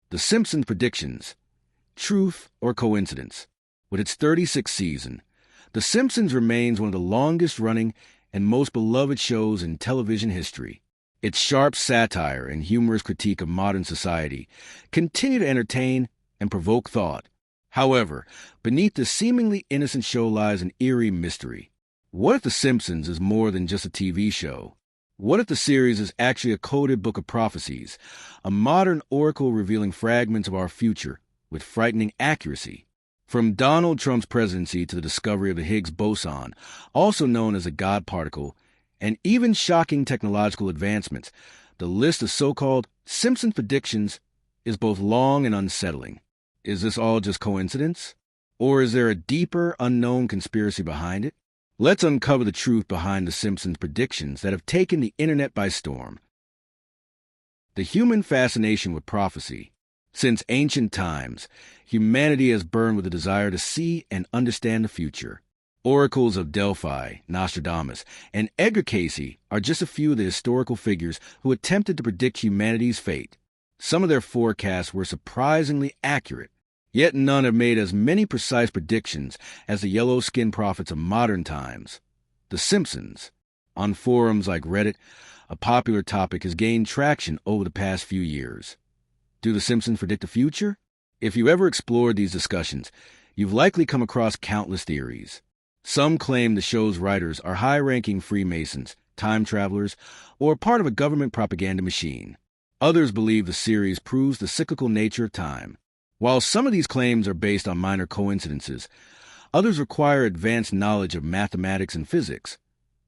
The Simpsons predictions, truth or coincidence. With its 36th season, The Simpsons remains one of the longest-running and most beloved shows in television history. Its sharp satire and humorous critique of modern society continue to entertain and provoke thought. However, beneath this seemingly innocent show lies an eerie mystery. What if The Simpsons is more than just a TV show? What if the series is actually a coded book of prophecies, a modern oracle revealing fragments of our future with frightening accuracy? From Donald Trump's presidency to the discovery of the Higgs boson, also known as a God particle, and even shocking technological advancements, the list of so-called Simpsons predictions is both long and unsettling. Is this all just coincidence? Or is there a deeper, unknown conspiracy behind it? Let's uncover the truth behind the Simpsons predictions that have taken the internet by storm. The human fascination with prophecy. Since ancient times, humanity has burned with a desire to see and understand the future. Oracles of Delphi, Nostradamus, and Edgar Cayce are just a few of the historical figures who attempted to predict humanity's fate. Some of their forecasts were surprisingly accurate, yet none have made as many precise predictions as the yellow-skinned prophets of modern times. The Simpsons. On forums like Reddit, a popular topic has gained traction over the past few years. Do the Simpsons predict the future? If you ever explored these discussions, you've likely come across countless theories. Some claim the show's writers are high-ranking Freemasons, time travelers, or part of a government propaganda machine. Others believe the series proves the cyclical nature of time. While some of these claims are based on minor coincidences, others require advanced knowledge of mathematics and physics,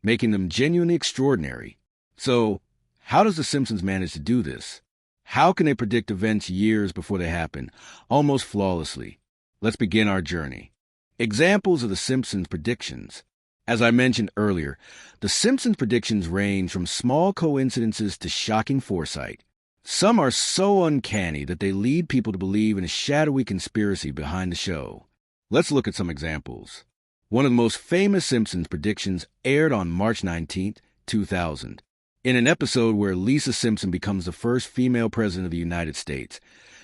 making them genuinely extraordinary. So, how does The Simpsons manage to do this? How can they predict events years before they happen, almost flawlessly? Let's begin our journey. Examples of The Simpsons predictions. As I mentioned earlier, The Simpsons predictions range from small coincidences to shocking foresight. Some are so uncanny that they lead people to believe in a shadowy conspiracy behind the show. Let's look at some examples. One of the most famous Simpsons predictions aired on March 19, 2000. In an episode where Lisa Simpson becomes the first female president of the United States,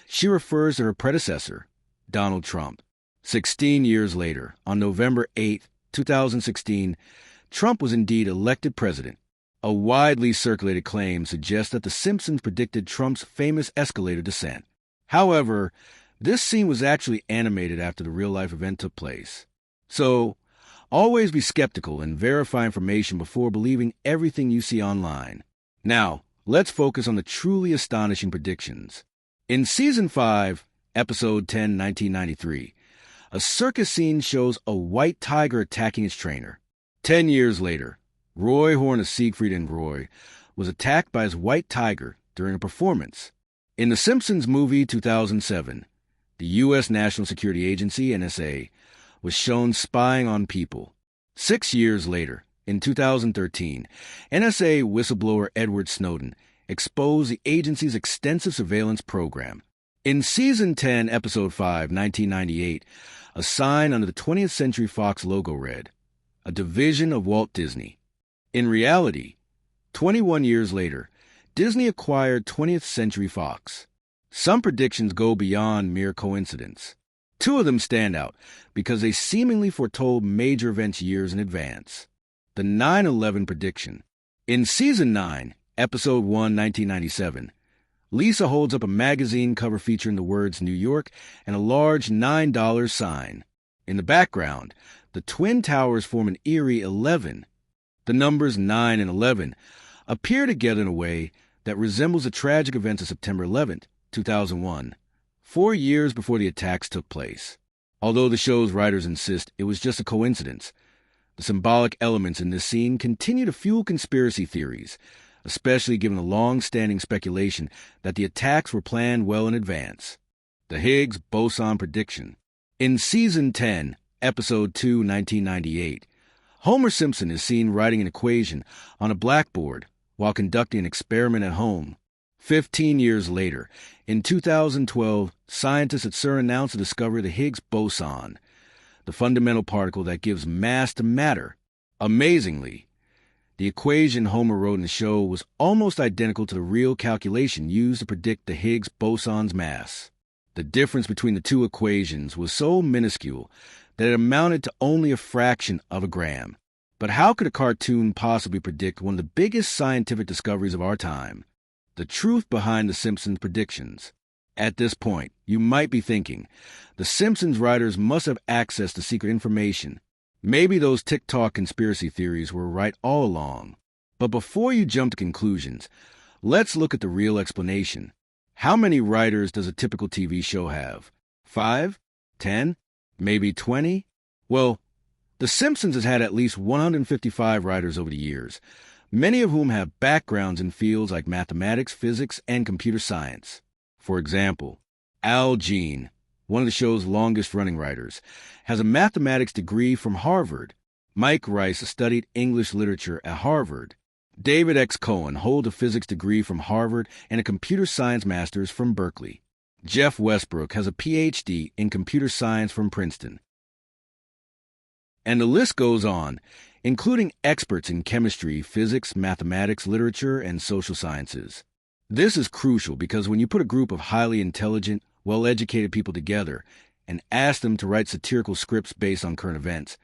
she refers to her predecessor, Donald Trump. 16 years later, on November 8, 2016, Trump was indeed elected president. A widely circulated claim suggests that The Simpsons predicted Trump's famous escalator descent. However, this scene was actually animated after the real-life event took place. So, always be skeptical and verify information before believing everything you see online. Now, let's focus on the truly astonishing predictions. In Season 5, Episode 10, 1993, a circus scene shows a white tiger attacking its trainer. 10 years later, Roy Horn of Siegfried and Roy was attacked by his white tiger during a performance. In The Simpsons movie 2007, the U.S. National Security Agency, NSA, was shown spying on people. 6 years later, in 2013, NSA whistleblower Edward Snowden exposed the agency's extensive surveillance program. In Season 10, Episode 5, 1998, a sign under the 20th Century Fox logo read, "A division of Walt Disney." In reality, 21 years later, Disney acquired 20th Century Fox. Some predictions go beyond mere coincidence. Two of them stand out because they seemingly foretold major events years in advance. The 9/11 prediction. In Season 9, Episode 1, 1997, Lisa holds up a magazine cover featuring the words New York and a large $9 sign. In the background, the Twin Towers form an eerie 11. The numbers 9 and 11 appear together in a way that resembles the tragic events of September 11, 2001. 4 years before the attacks took place. Although the show's writers insist it was just a coincidence, the symbolic elements in this scene continue to fuel conspiracy theories, especially given the long-standing speculation that the attacks were planned well in advance. The Higgs boson prediction. In Season 10, Episode 2, 1998, Homer Simpson is seen writing an equation on a blackboard while conducting an experiment at home. 15 years later, in 2012, scientists at CERN announced the discovery of the Higgs boson, the fundamental particle that gives mass to matter. Amazingly, The equation Homer wrote in the show was almost identical to the real calculation used to predict the Higgs boson's mass. The difference between the two equations was so minuscule that it amounted to only a fraction of a gram. But how could a cartoon possibly predict one of the biggest scientific discoveries of our time? The truth behind the Simpsons predictions. At this point, you might be thinking, the Simpsons writers must have access to secret information. Maybe those TikTok conspiracy theories were right all along. But before you jump to conclusions, let's look at the real explanation. How many writers does a typical TV show have? 5? 10? Maybe 20? Well, The Simpsons has had at least 155 writers over the years, many of whom have backgrounds in fields like mathematics, physics, and computer science. For example, Al Jean, one of the show's longest-running writers, has a mathematics degree from Harvard. Mike Rice studied English literature at Harvard. David X. Cohen holds a physics degree from Harvard and a computer science master's from Berkeley. Jeff Westbrook has a Ph.D. in computer science from Princeton. And the list goes on, including experts in chemistry, physics, mathematics, literature, and social sciences. This is crucial because when you put a group of highly intelligent, well-educated people together and ask them to write satirical scripts based on current events,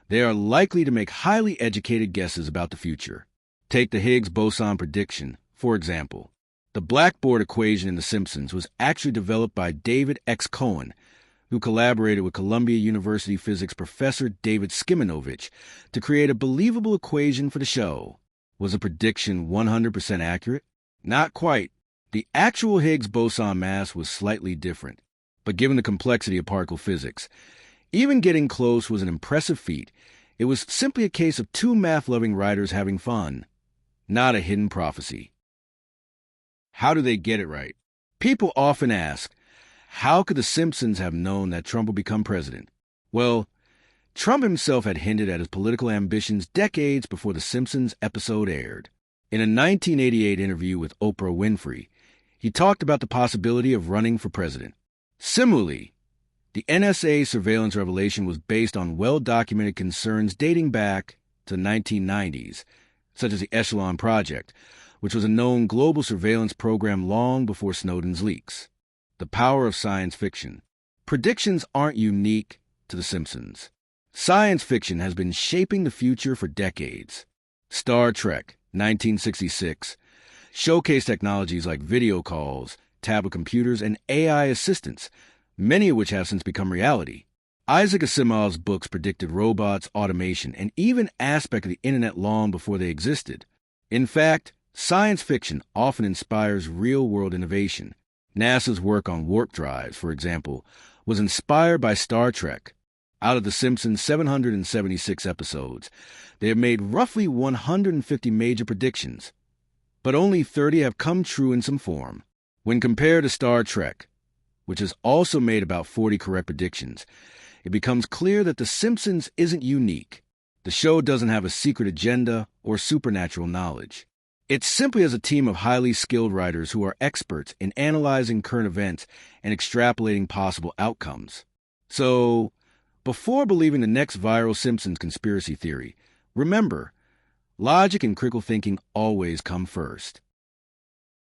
they are likely to make highly educated guesses about the future. Take the Higgs boson prediction, for example. The blackboard equation in The Simpsons was actually developed by David X. Cohen, who collaborated with Columbia University physics professor David Skiminovich to create a believable equation for the show. Was the prediction 100% accurate? Not quite. The actual Higgs boson mass was slightly different, but given the complexity of particle physics, even getting close was an impressive feat. It was simply a case of two math-loving writers having fun, not a hidden prophecy. How do they get it right? People often ask, how could The Simpsons have known that Trump would become president? Well, Trump himself had hinted at his political ambitions decades before The Simpsons episode aired. In a 1988 interview with Oprah Winfrey, he talked about the possibility of running for president. Similarly, the NSA surveillance revelation was based on well-documented concerns dating back to the 1990s, such as the Echelon Project, which was a known global surveillance program long before Snowden's leaks. The power of science fiction. Predictions aren't unique to The Simpsons. Science fiction has been shaping the future for decades. Star Trek, 1966, showcased technologies like video calls, tablet computers, and AI assistants, many of which have since become reality. Isaac Asimov's books predicted robots, automation, and even aspects of the internet long before they existed. In fact, science fiction often inspires real-world innovation. NASA's work on warp drives, for example, was inspired by Star Trek. Out of The Simpsons' 776 episodes, they have made roughly 150 major predictions, but only 30 have come true in some form. When compared to Star Trek, which has also made about 40 correct predictions, it becomes clear that The Simpsons isn't unique. The show doesn't have a secret agenda or supernatural knowledge. It simply has a team of highly skilled writers who are experts in analyzing current events and extrapolating possible outcomes. So, before believing the next viral Simpsons conspiracy theory, remember, logic and critical thinking always come first.